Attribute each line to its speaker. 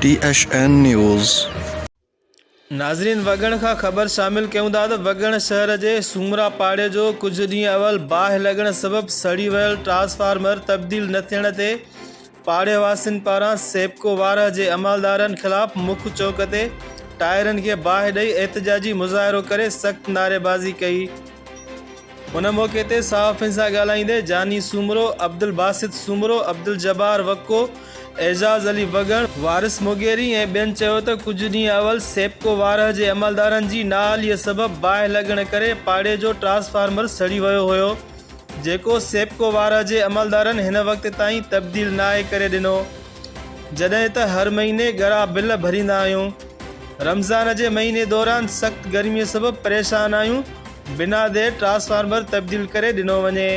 Speaker 1: THN news.
Speaker 2: नाज़रीन, वगण का ख़बर शामिल क्यों था तो वगण शहर के सूमरा पाड़े जो कुछ डी अवल बाहि लगण सबब सड़ी वियल ट्रांसफार्मर तब्दील न थियण ते पाड़े वासिन पारां सेपको वारह के अमलदारन खिलाफ मुख्य चौक ते टायरन के बाहि ॾेई एहतजाजी मुज़ाहिरो करे सख्त नारेबाज़ी कई। उन मौके ते सहाफ़ियुनि सां ॻाल्हाईंदे जानी सूमरो, अब्दुल बासित सूमरो, अब्दुल जब्बार वक्को, एजाज़ अली वगण, वारिस मुगेरी ऐं ॿियनि चयो त कुझु ॾींहं अवल सेपको वारह जे अमलदारनि जी नाअहलीअ सबबि बाहि लॻण करे पाड़े जो ट्रांसफार्मर सड़ी वियो हुयो, जेको सेपको वारह जे अमलदारनि हिन वक़्त ताईं तब्दील नाहे करे ॾिनो। जॾहिं त हर महीने ॻरा बिल भरींदा आहियूं। रमज़ान जे महीने दौरान सख़्त गर्मीअ सबबि परेशान आहियूं। बिना देर ट्रांसफार्मर तब्दील करे ॾिनो वञे।